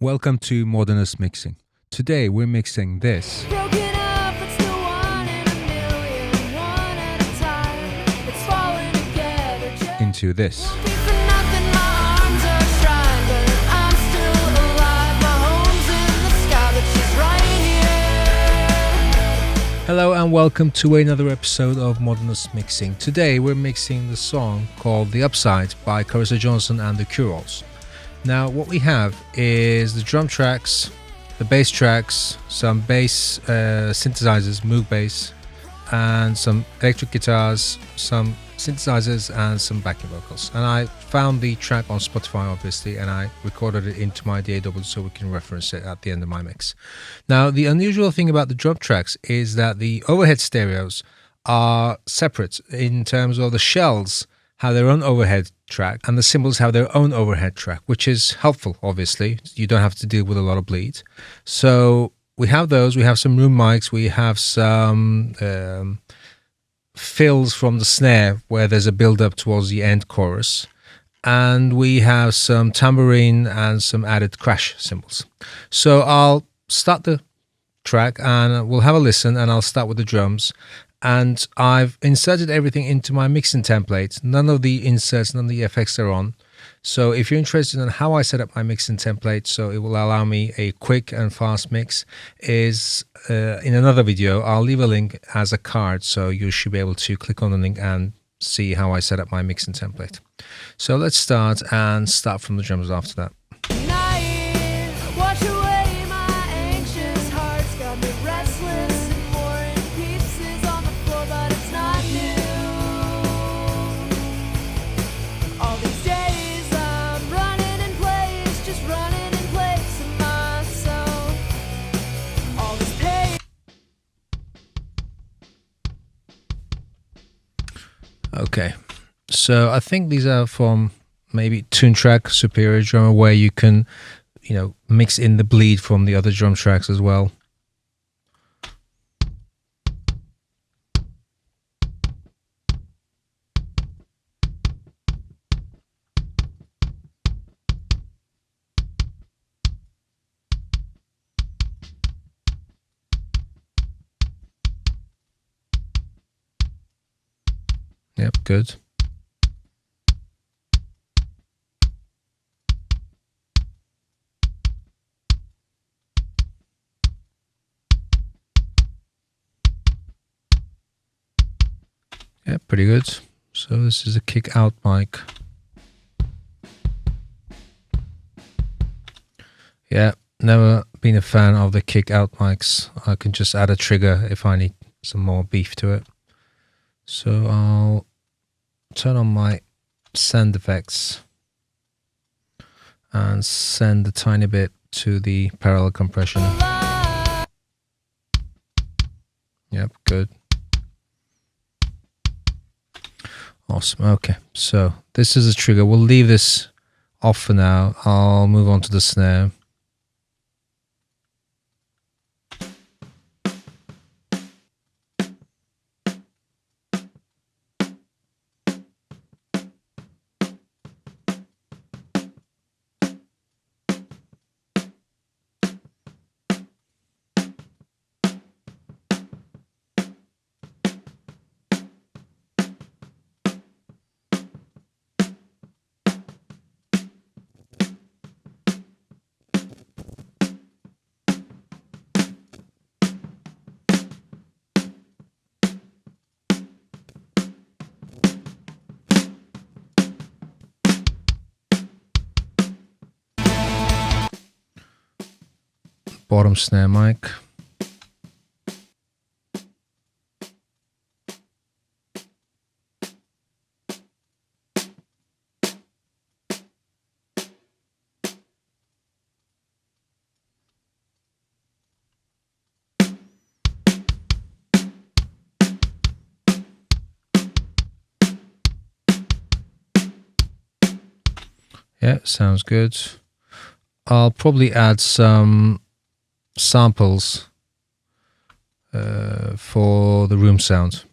Welcome to Modernist Mixing. Today we're mixing this Broken up, but still one in a million, one at a time. It's falling together. Just into this. won't be for nothing. My arms are shrine, but I'm still alive. My home's in the sky, but she's right here. Hello and welcome to another episode of Modernist Mixing. Today we're mixing the song called The Upside by Carissa Johnson and the Cure-Alls. Now what we have is the drum tracks, the bass tracks, some bass synthesizers, Moog bass, and some electric guitars, some synthesizers and some backing vocals. And I found the track on Spotify obviously, and I recorded it into my DAW so we can reference it at the end of my mix. Now the unusual thing about the drum tracks is that the overhead stereos are separate in terms of the shells have their own overhead track and the cymbals have their own overhead track, which is helpful obviously. You don't have to deal with a lot of bleed. So we have those, we have some room mics, we have some fills from the snare where there's a build up towards the end chorus, and we have some tambourine and some added crash cymbals. So I'll start the track and we'll have a listen, and I'll start with the drums. And I've inserted everything into my mixing template. None of the inserts, none of the effects are on. So if you're interested in how I set up my mixing template so it will allow me a quick and fast mix, is in another video. I'll leave a link as a card, so you should be able to click on the link and see how I set up my mixing template. So let's start from the drums after that. Night, wash away my anxious heart's got me restless and more in pieces on the floor, but it's not new. All these days I'm running in place, just running in place of myself. All this pain. Okay, so I think these are from maybe Tune Track Superior Drummer, where you can, mix in the bleed from the other drum tracks as well. Yep, good. Yeah, pretty good. So this is a kick out mic. Yeah, never been a fan of the kick out mics. I can just add a trigger if I need some more beef to it. So I'll turn on my send effects and send a tiny bit to the parallel compression. Yep, good. Awesome. Okay, so this is a trigger. We'll leave this off for now. I'll move on to the snare. Bottom snare mic. Yeah, sounds good. I'll probably add some samples for the room sound.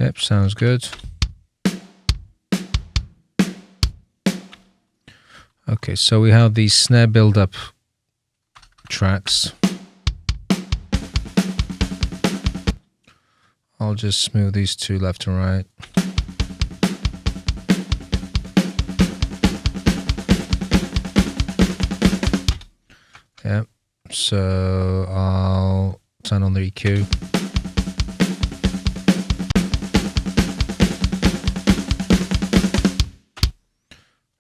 Yep, sounds good. Okay, so we have these snare build-up tracks. I'll just move these two left and right. Yep, so I'll turn on the EQ.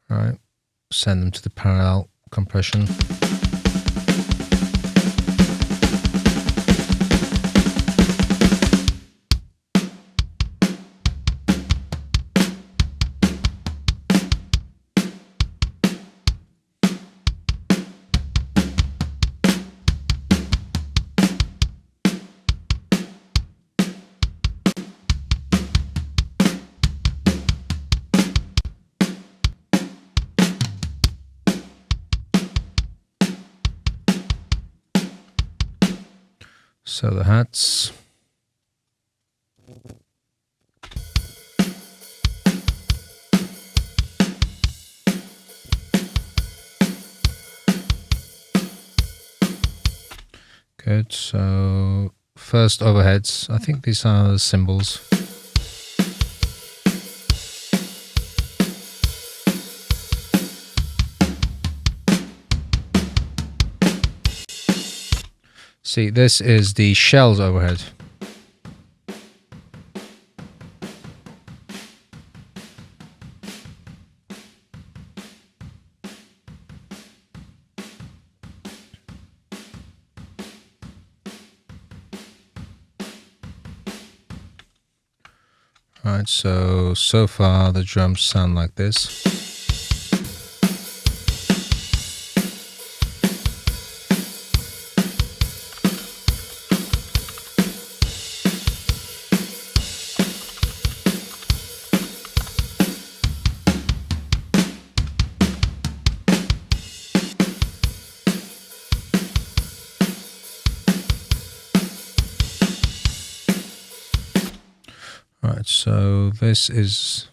Right, send them to the parallel compression. So the hats. Good, so first overheads. I think these are the cymbals. See, this is the shells overhead. Right, so far the drums sound like this. Right, so this is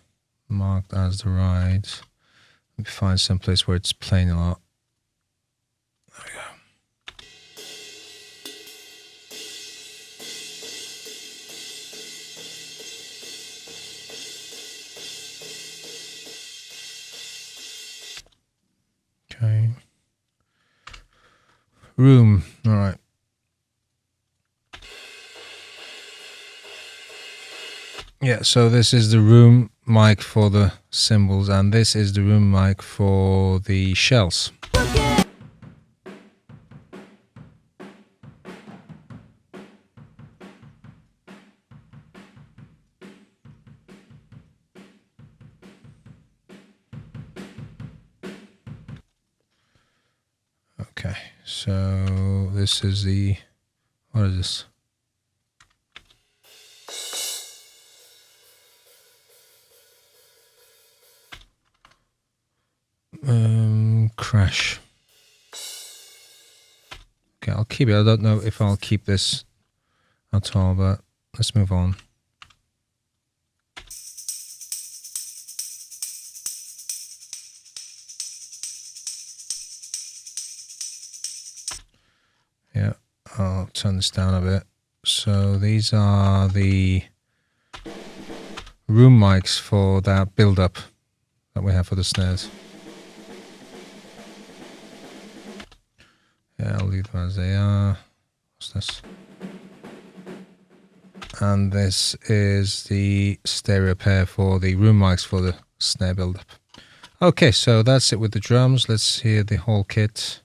marked as the ride. Let me find some place where it's playing a lot. There we go. Okay. Room, all right. Yeah, so this is the room mic for the cymbals, and this is the room mic for the shells. Okay, so this is the, what is this? Crash. Okay, I'll keep it. I don't know if I'll keep this at all, but let's move on. Yeah, I'll turn this down a bit. So these are the room mics for that build-up that we have for the snares. Yeah, I'll leave them as they are. What's this? And this is the stereo pair for the room mics for the snare build-up. Okay, so that's it with the drums. Let's hear the whole kit.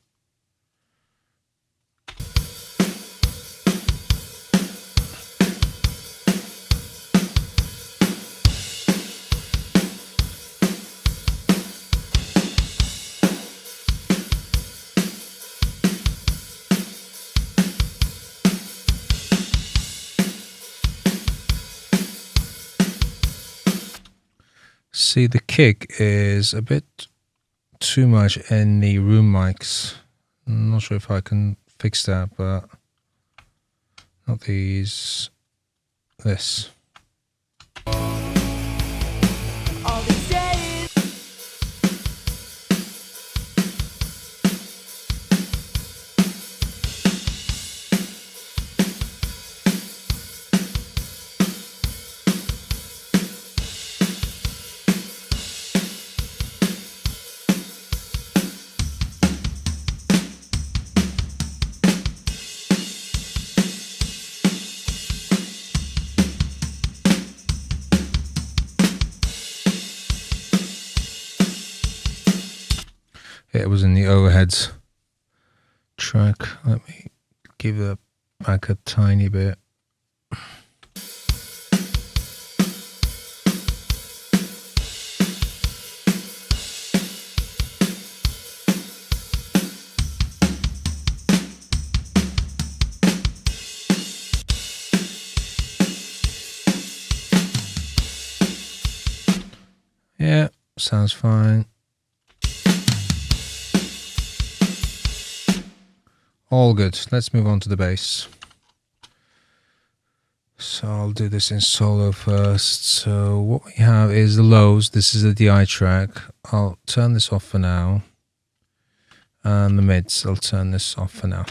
See, the kick is a bit too much in the room mics. I'm not sure if I can fix that, but not these. This. It was in the overheads track. Let me give that back a tiny bit. Yeah, sounds fine. All good. Let's move on to the bass. So I'll do this in solo first. So what we have is the lows. This is a DI track. I'll turn this off for now. And the mids, I'll turn this off for now.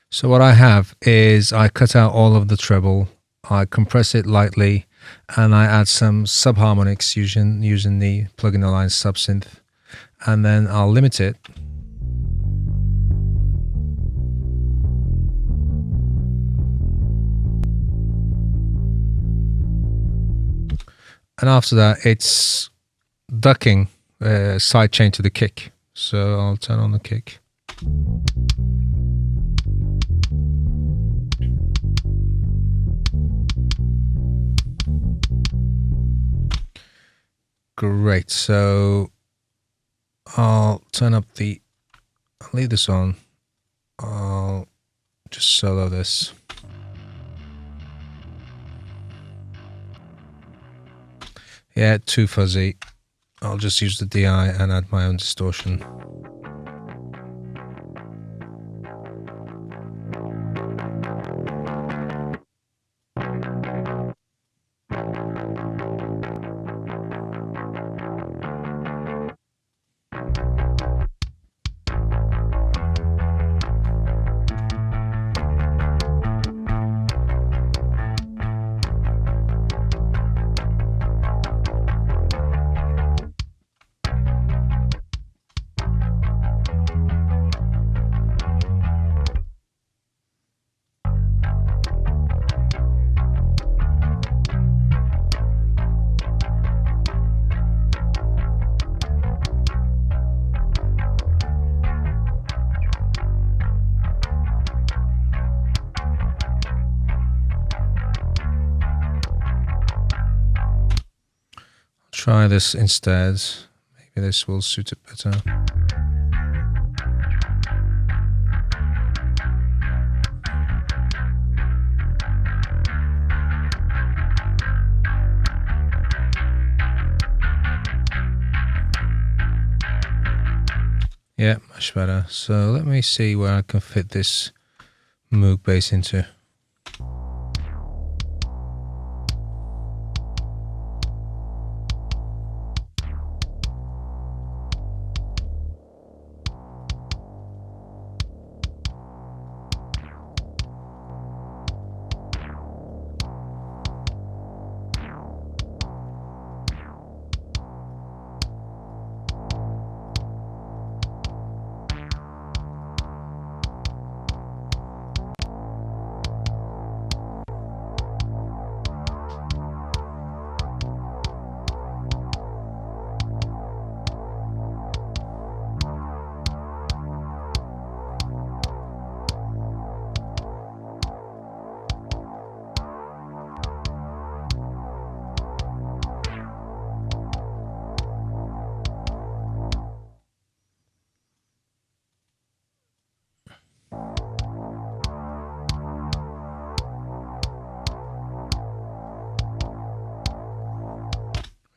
So what I have is I cut out all of the treble, I compress it lightly, and I add some subharmonics using the plugin aligned subsynth, and then I'll limit it. And after that, it's ducking sidechain to the kick. So I'll turn on the kick. Great, so I'll leave this on, I'll just solo this. Yeah, too fuzzy. I'll just use the DI and add my own distortion. Try this instead. Maybe this will suit it better. Yeah, much better. So let me see where I can fit this Moog bass into.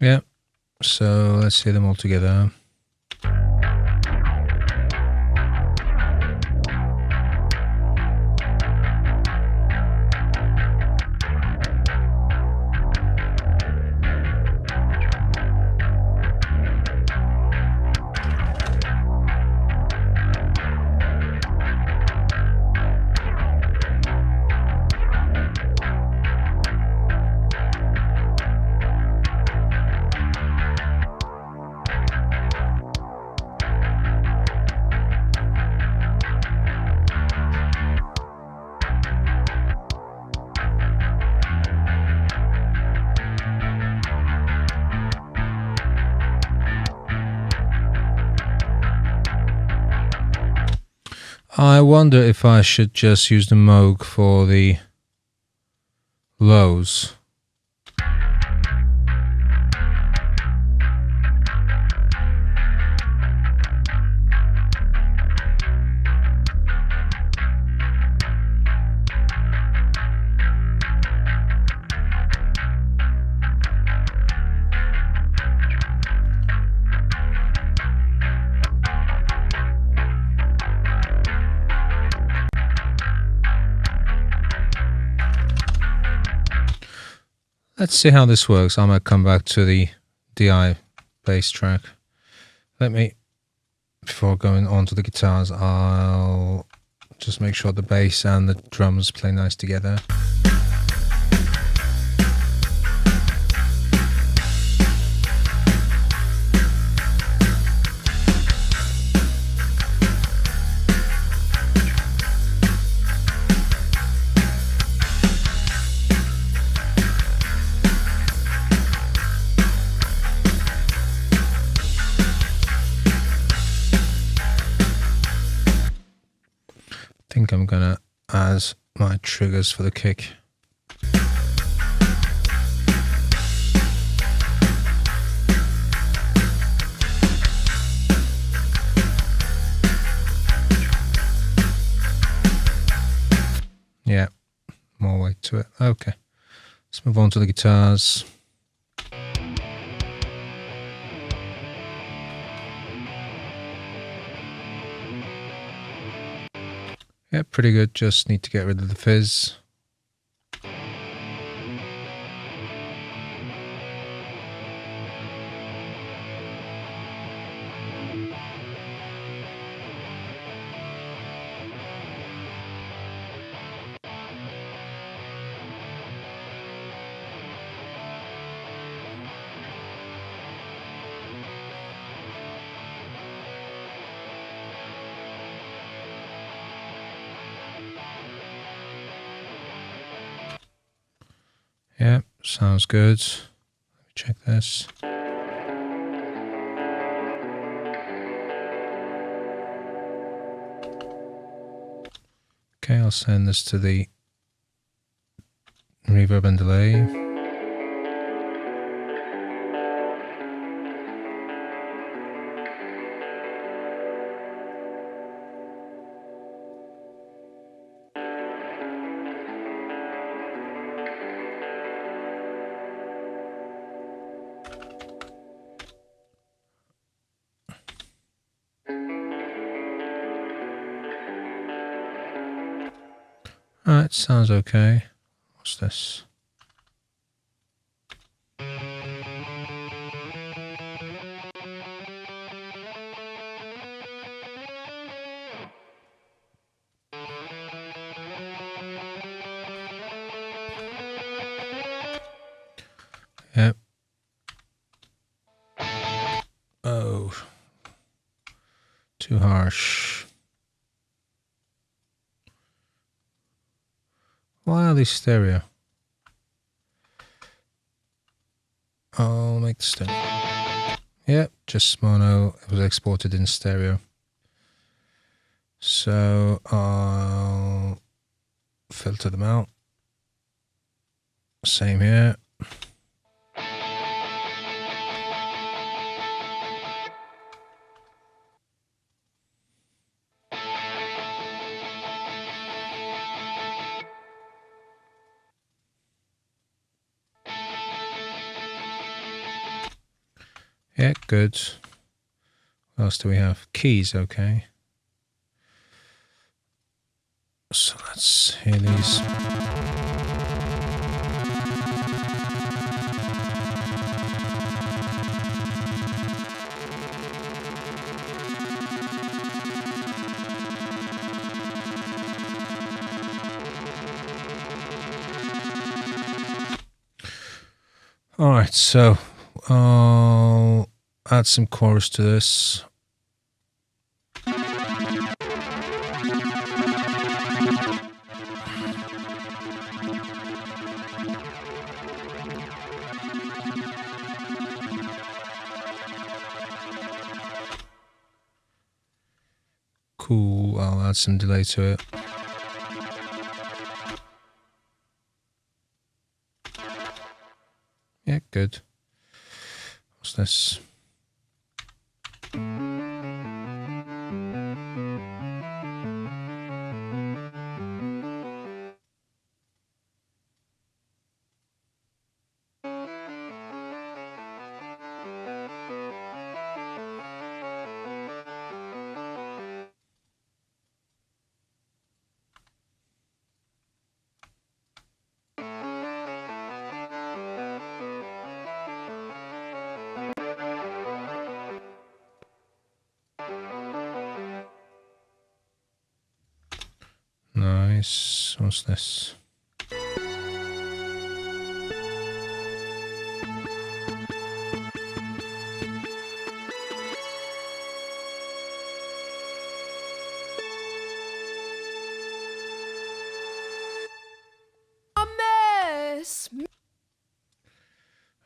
Yeah, so let's see them all together. I wonder if I should just use the Moog for the lows. Let's see how this works. I might come back to the DI bass track. Before going on to the guitars, I'll just make sure the bass and the drums play nice together. I think I'm gonna add my triggers for the kick. Yeah, more weight to it. Okay, let's move on to the guitars. Yeah, pretty good. Just need to get rid of the fizz. Yeah, sounds good. Let me check this. Okay, I'll send this to the reverb and delay. Alright, sounds okay. What's this? Yep. Oh. Too harsh. Why are these stereo? I'll make the stereo. Yep, just mono. It was exported in stereo. So I'll filter them out. Same here. Yeah, good. What else do we have? Keys, okay. So let's hear these. All right, so I'll add some chorus to this. Cool, I'll I'll add some delay to it. Yeah, good. What's this? Nice. What's this?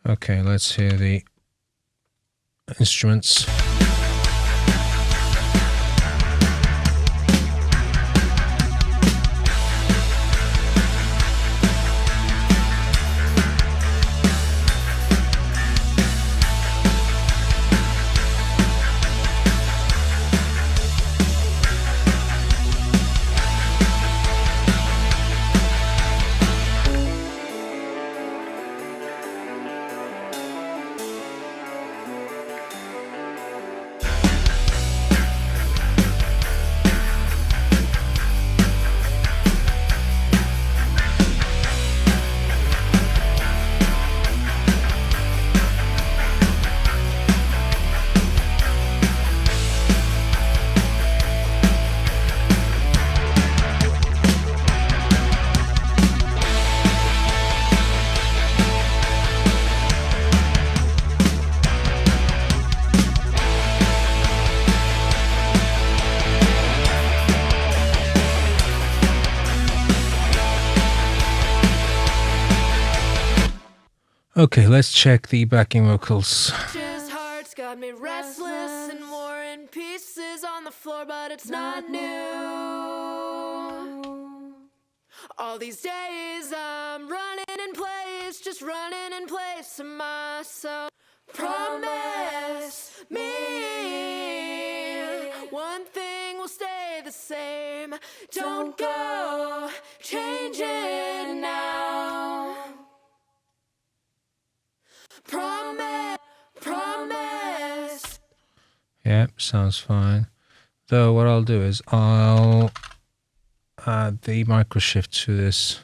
Okay, let's hear the instruments. Okay, let's check the backing vocals. His heart's got me restless and war in pieces on the floor, but it's not new. All these days I'm running in place, just running in place to myself. Promise me one thing will stay the same. Don't go, change it now. Promise. Yep, sounds fine. Though what I'll do is I'll add the micro shift to this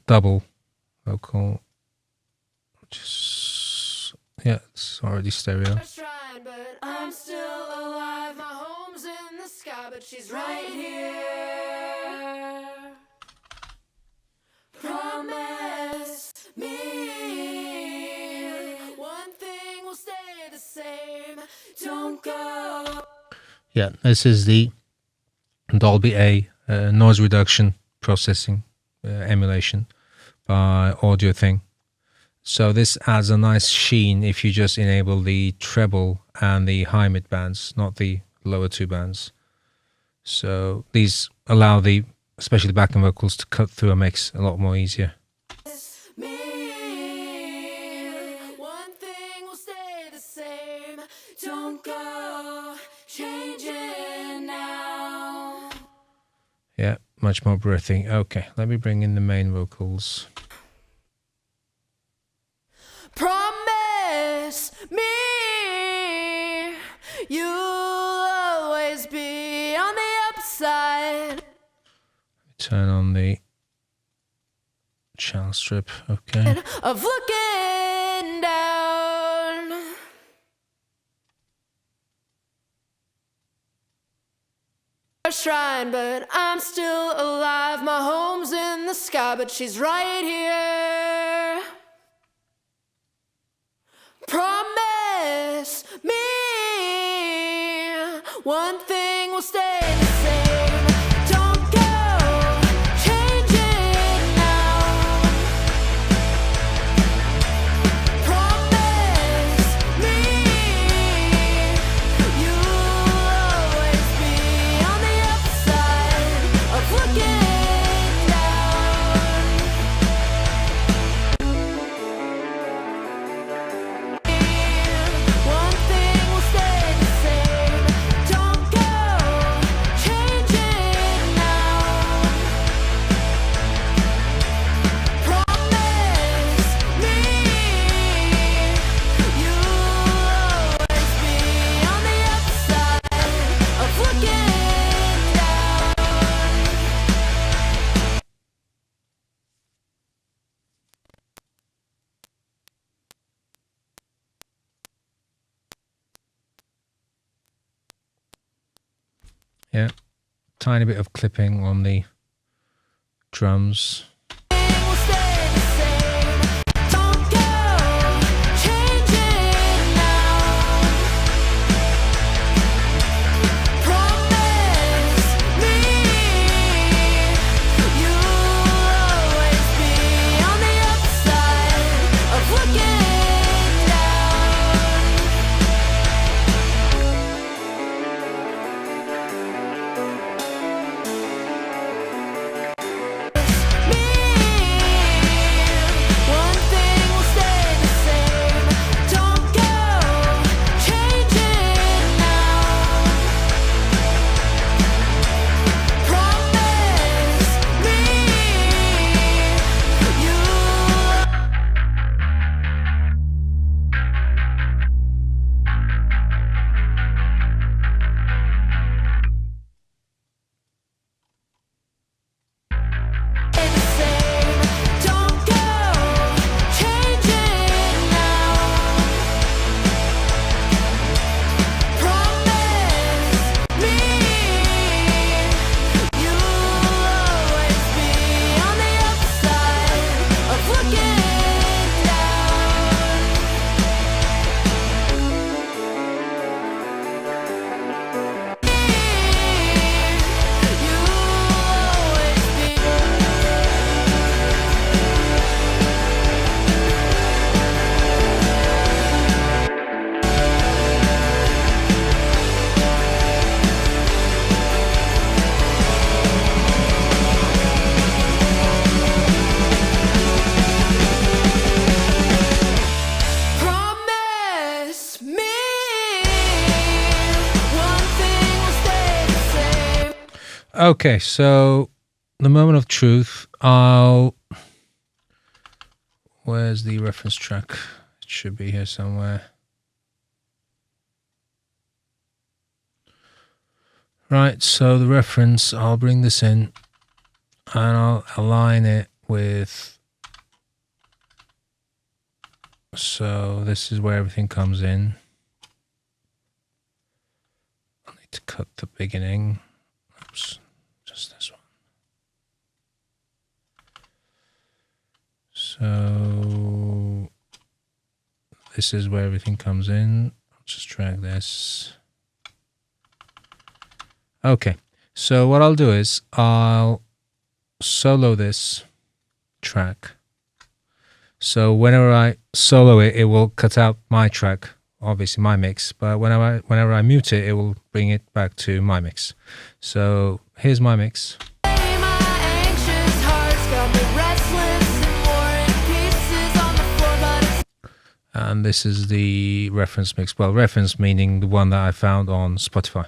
double vocal. Just yeah, it's already stereo. Trying, but I'm still alive. My home's in the sky, but she's right here. Promise me one thing will stay the same. Don't go. Yeah, this is the Dolby A noise reduction processing emulation by Audio Thing. So this adds a nice sheen if you just enable the treble and the high mid bands, not the lower two bands. So these allow the, especially the backing vocals, to cut through a mix a lot more easier. Me one thing will stay the same. Don't go, change it now. Yeah, much more breathing. Okay, let me bring in the main vocals. Promise me you'll always be on the upside. Turn on the channel strip. Okay. Of looking down. A shrine, but I'm still alive. My home's in the sky, but she's right here. Promise me one thing will stay the same. Don't go, change it now. Promise me you'll always be on Yeah, tiny bit of clipping on the drums. Okay, so the moment of truth. Where's the reference track? It should be here somewhere. Right, so the reference, I'll bring this in and I'll align it with, so this is where everything comes in. I need to cut the beginning. Oops, just this one. So this is where everything comes in. I'll just drag this. Okay, so what I'll do is I'll solo this track. So whenever I solo it, it will cut out my track, obviously my mix, but whenever I mute it, it will bring it back to my mix. So here's my mix. And this is the reference mix. Well, reference meaning the one that I found on Spotify.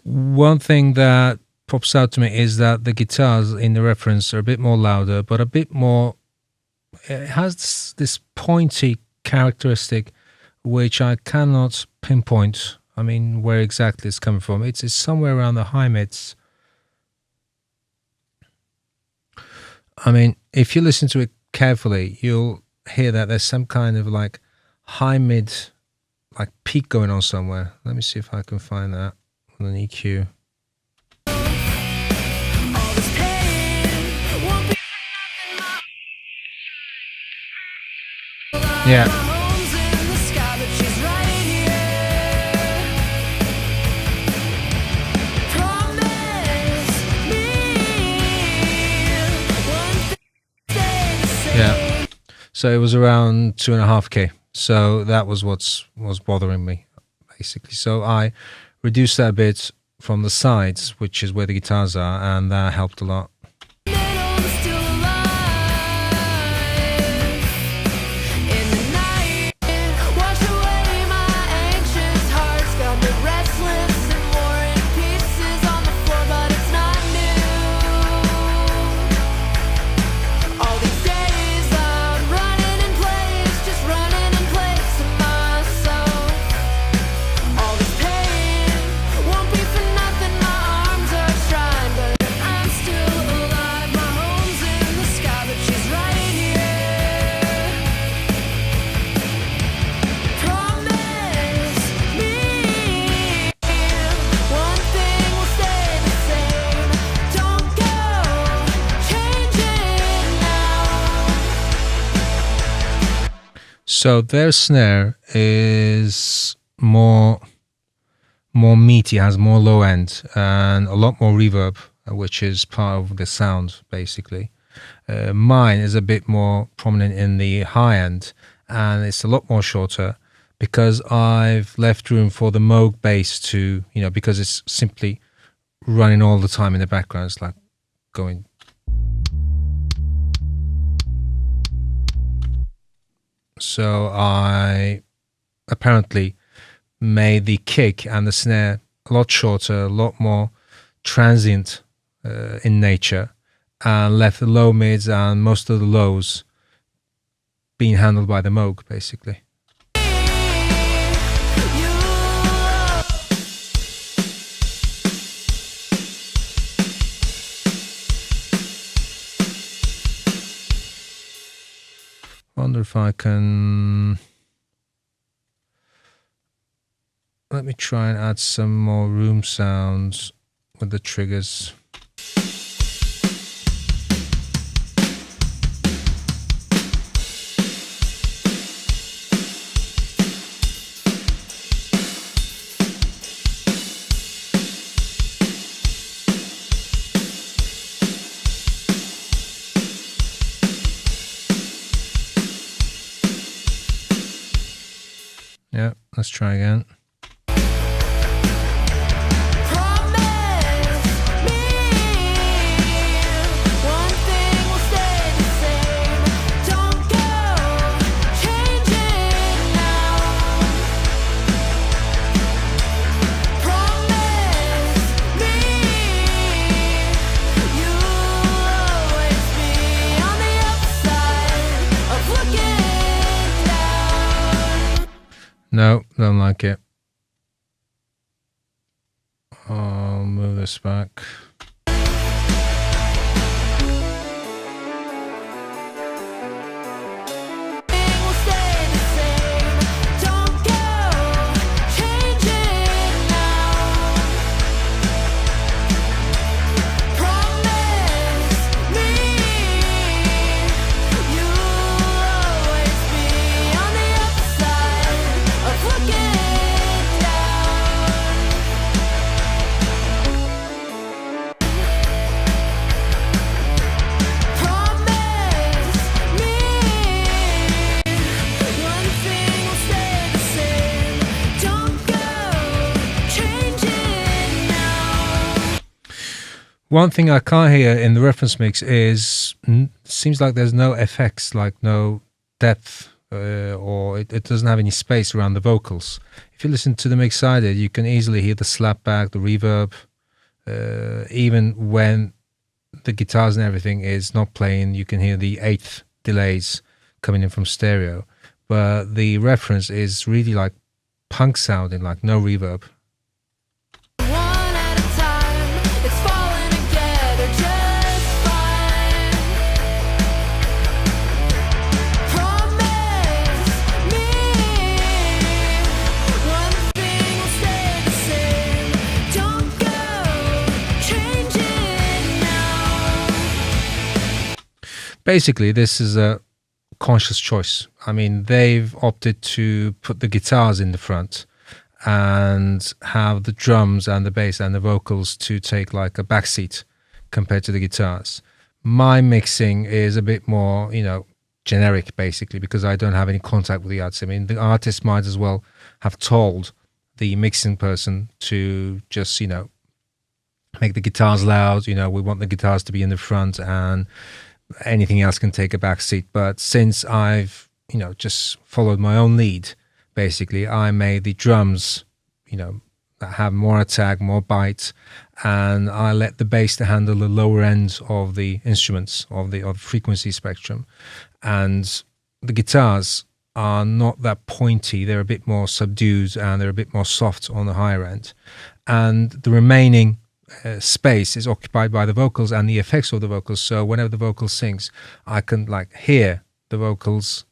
One thing that pops out to me is that the guitars in the reference are a bit more louder, but a bit more, it has this pointy characteristic which I cannot pinpoint. I mean, where exactly it's coming from. It's somewhere around the high mids. I mean, if you listen to it carefully, you'll hear that there's some kind of like high mid, like peak going on somewhere. Let me see if I can find that on an EQ. All this pain won't be Yeah. homes in the sky, but she's right here. Promise me one thing stay the same. Yeah. So it was around 2.5K. So that was was bothering me, basically. So I reduced that a bit from the sides, which is where the guitars are, and that helped a lot. Middle is still alive. In the night, wash away my anxious heart's got me restless and more in pieces on the floor, but it's not new. All these days I'm running in place, just running in place of myself. All this pain won't be for nothing. My arms are trying, but I'm still alive. My home's in the sky, but she's right here. Promise me one thing will stay the same. Don't go changing now. So their snare is more meaty, has more low end and a lot more reverb, which is part of the sound, basically. Mine is a bit more prominent in the high end, and it's a lot more shorter because I've left room for the Moog bass to, because it's simply running all the time in the background. It's like going. So I apparently made the kick and the snare a lot shorter, a lot more transient in nature, and left the low mids and most of the lows being handled by the Moog, basically. Wonder if I can. Let me try and add some more room sounds with the triggers. Yeah, let's try again. Promise me one thing will stay the same. Don't go changing now. Promise me you'll always be on the upside of looking down. No, don't like it. I'll move this back. Will stay the same. Don't go changing now. Promise me you'll always be on the upside of looking down. Promise me one thing will stay the same. Don't go changing now. One thing I can't hear in the reference mix is seems like there's no effects, like no depth, or it doesn't have any space around the vocals. If you listen to the mix sided, you can easily hear the slapback, the reverb, even when the guitars and everything is not playing. You can hear the eighth delays coming in from stereo, but the reference is really like punk sounding, like no reverb. One at a time, it's falling together just fine. Promise me Basically, this is a conscious choice. I mean, they've opted to put the guitars in the front and have the drums and the bass and the vocals to take like a backseat compared to the guitars. My mixing is a bit more, generic basically, because I don't have any contact with the artist. I mean, the artist might as well have told the mixing person to just, make the guitars loud. We want the guitars to be in the front and anything else can take a back seat. But since I've, just followed my own lead, basically, I made the drums, that have more attack, more bite, and I let the bass to handle the lower end of the instruments, of the frequency spectrum. And the guitars are not that pointy. They're a bit more subdued and they're a bit more soft on the higher end. And the remaining space is occupied by the vocals and the effects of the vocals. So whenever the vocal sings, I can hear the vocals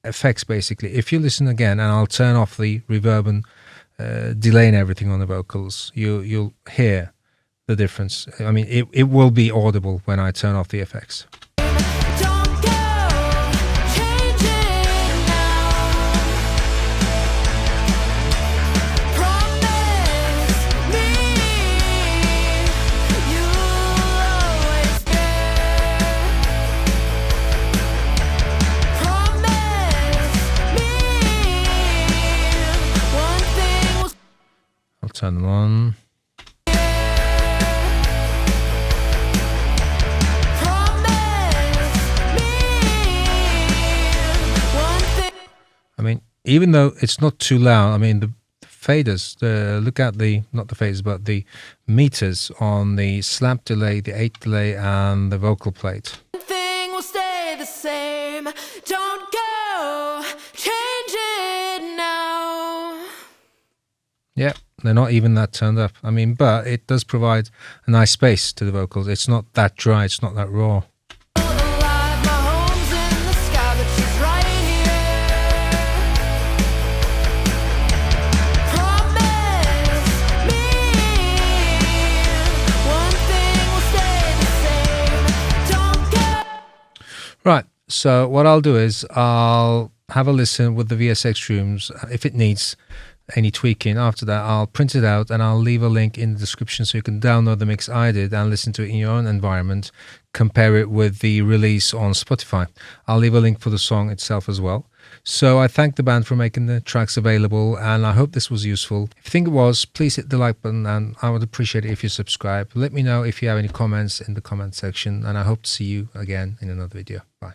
effects basically. If you listen again, and I'll turn off the reverb and delay and everything on the vocals, you'll hear the difference. I mean, it will be audible when I turn off the effects. Turn them on. I mean, even though it's not too loud, I mean, the faders, look at not the faders, but the meters on the slap delay, the 8 delay, and the vocal plate. Thing will stay the same. Don't go, change it now. Yeah, they're not even that turned up. I mean, but it does provide a nice space to the vocals. It's not that dry, it's not that raw. Right, so what I'll do is I'll have a listen with the VSX rooms if it needs any tweaking. After that, I'll print it out and I'll leave a link in the description so you can download the mix I did and listen to it in your own environment. Compare it with the release on Spotify. I'll leave a link for the song itself as well. So I thank the band for making the tracks available, and I hope this was useful. If you think it was, please hit the like button, and I would appreciate it if you subscribe. Let me know if you have any comments in the comment section, and I hope to see you again in another video. Bye.